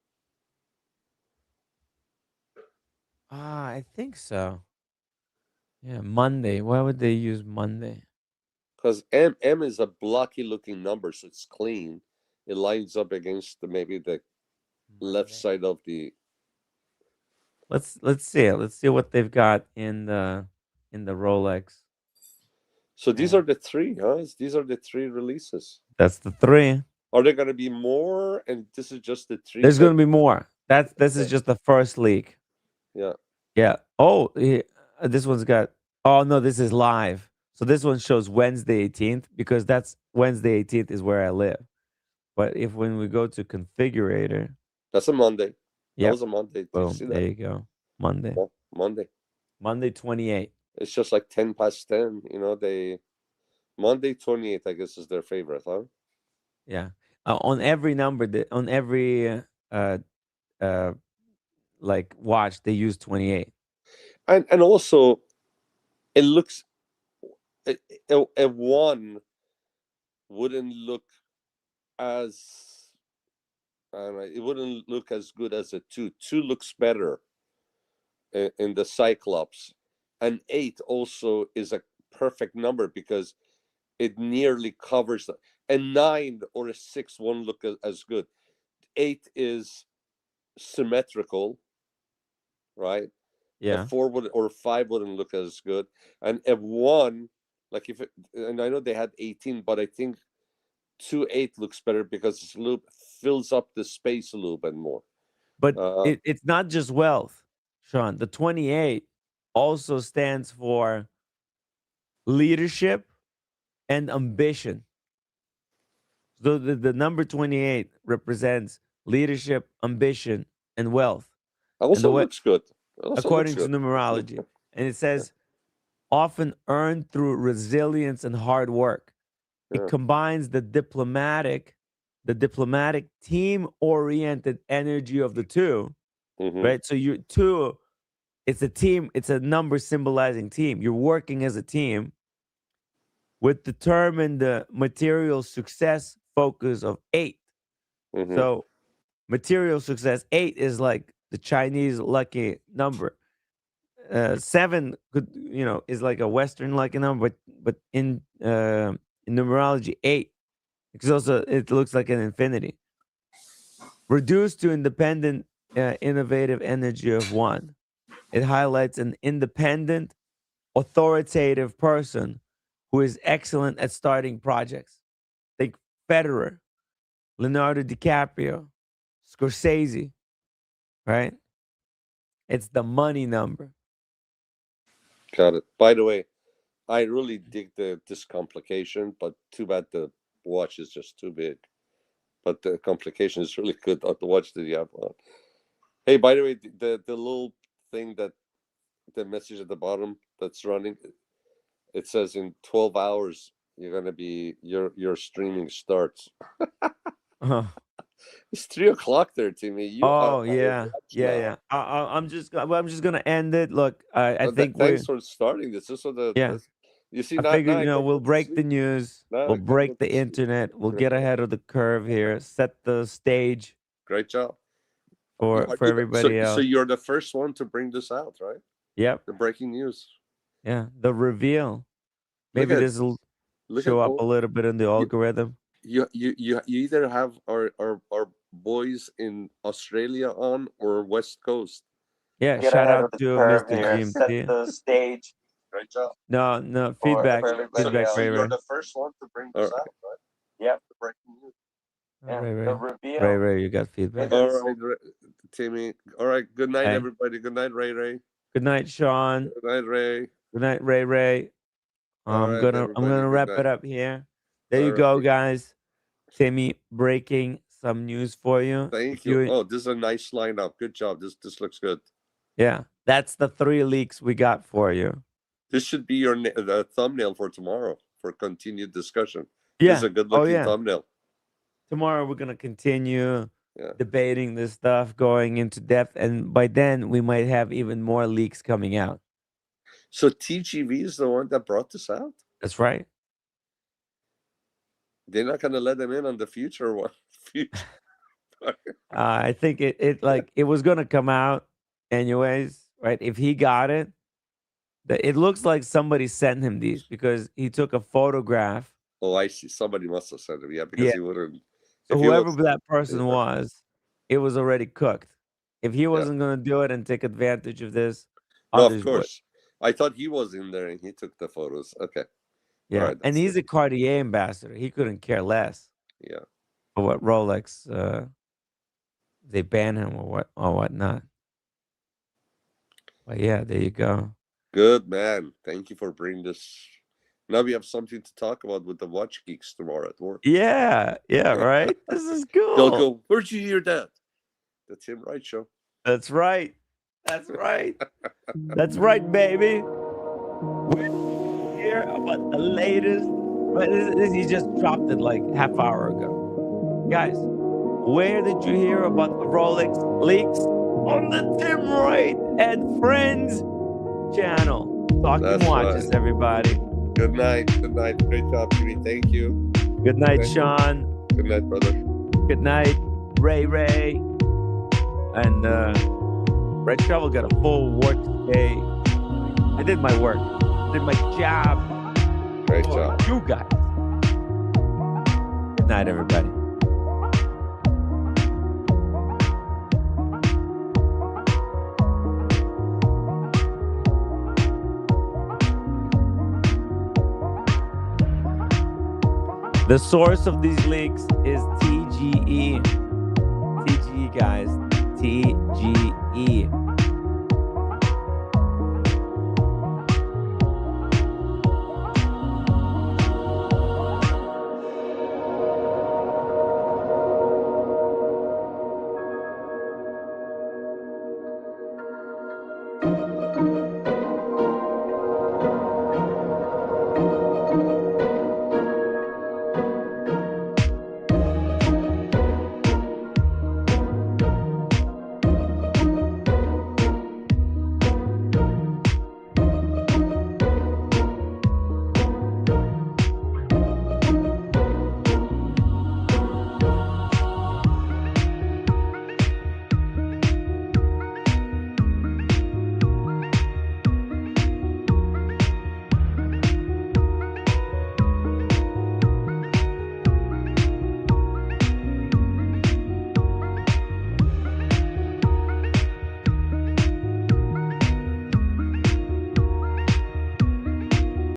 I think so. Yeah, Monday. Why would they use Monday? Because M is a blocky looking number, so it's clean. It lines up against maybe the left Monday. side of the. Let's see. Let's see what they've got in the Rolex. So these are the three, huh? These are the three releases. That's the 3. Are there going to be more? And this is just the three There's that. going to be more. This is just the first leak. Yeah. Yeah. Oh, this one's got. Oh no, this is live. So this one shows Wednesday 18th, because that's Wednesday 18th is where I live. But if when we go to configurator, That's a Monday. That yep, was a Monday. Did you boom, see there that? you go. Monday, Monday. Monday 28. It's just like 10 past 10. Monday 28th, I guess, is their favorite, huh? Yeah. On every number, on every uh like watch, they use 28. And also, it looks a one wouldn't look as I don't know, it wouldn't look as good as a two. Two looks better in the Cyclops, and 8 also is a perfect number because it nearly covers the. A 9 or a 6 won't look as good. 8 is symmetrical, right? A Yeah. 4 would or 5 wouldn't look as good, and a 1, like if it, and I know they had 18, but I think 2-8 looks better because this loop fills up the space a little bit more. But Uh, it's not just wealth, Sean. The 28 also stands for leadership and ambition. So the number 28 represents leadership, ambition, and wealth. And also the way, looks good. It also looks according to good. numerology, and it Yeah, says often earned through resilience and hard work. It yeah. combines the diplomatic team-oriented energy of the two, Hmm. right? So you two, it's a team, it's a number symbolizing team. You're working as a team with determined material success focus of 8. Hmm. So material success, 8 is like the Chinese lucky number. 7 could, is like a Western lucky number, but in numerology, 8, because also it looks like an infinity. Reduced to independent, innovative energy of 1. It highlights an independent, authoritative person who is excellent at starting projects. Think Federer, Leonardo DiCaprio, Scorsese, right? It's the money number. Got it. By the way, I really dig this complication, but too bad the watch is just too big. But the complication is really good on the watch that you have on. Hey, by the way, the little thing that the message at the bottom that's running, It says in 12 hours you're gonna be your streaming starts. Uh-huh. It's 3 o'clock there, Timmy. You are Oh out of yeah, watch yeah, now. yeah. I'm just gonna end it. Look, I think we, Thanks for starting. This is what yeah. you see. I Now figured, I can we'll go to break the sleep. news. Now We'll I can go break the to sleep. internet. We'll get ahead of the curve here. Set the stage Great job. for everybody So else. you're the first one to bring this out, right? Yep. The breaking news. Yeah. The reveal. Look Maybe at this will look at show up all a little bit in the algorithm. you either have our boys in Australia on or West Coast. Yeah. Get Shout ahead out of the to curve Mr. here. Set GMT. the stage. Great job. No For feedback. everybody Feedback, else. Ray You're Ray. the first one to bring this out, right? Yeah. The breaking news. Yeah. Ray The Ray. reveal. Ray Ray, you got feedback. All right, Timmy. All right. Good night, Hey. everybody. Good night, Ray Ray. Good night, Sean. Good night, Ray. Good night, Ray Ray. All I'm right, gonna everybody. Good wrap night. it up here. There you All go, right. guys. Timmy breaking some news for you. Thank If you. Oh, this is a nice lineup. Good job. This looks good. Yeah, that's the 3 leaks we got for you. This should be your the thumbnail for tomorrow for continued discussion. This Yeah. is a good looking thumbnail. Tomorrow we're gonna continue debating this stuff, going into depth, and by then we might have even more leaks coming out. So TGV is the one that brought this out? That's right. They're not gonna let them in on the future one. I think it was gonna come out anyways, right? If he got it, it looks like somebody sent him these because he took a photograph. Oh, I see. Somebody must have sent him. Yeah, because he wouldn't. So whoever that person was, it was already cooked. If he wasn't going to do it and take advantage of this, no, others of course. I thought he was in there and he took the photos. Okay. Yeah, all right, and he's a Cartier ambassador. He couldn't care less. Yeah. For what Rolex, they ban him or whatnot. But yeah, there you go. Good man. Thank you for bringing this. Now we have something to talk about with the watch geeks tomorrow at work. Yeah, right. This is cool. They'll go, where'd you hear that? The Tim Wright Show. That's right. That's right. That's right, baby. We're here about the latest. But he just dropped it like half hour ago. Guys, where did you hear about the Rolex leaks? On the Tim Wright and Friends channel. Talking watches, everybody. Good night. Good night. Great job, Jimmy. Thank you. Good night, Sean. Good night, brother. Good night, Ray Ray. And Red Shovel got a full work day. I did my work. Did my job. Great job. You guys. Good night, everybody. The source of these leaks is TGE. TGE, guys. TGE.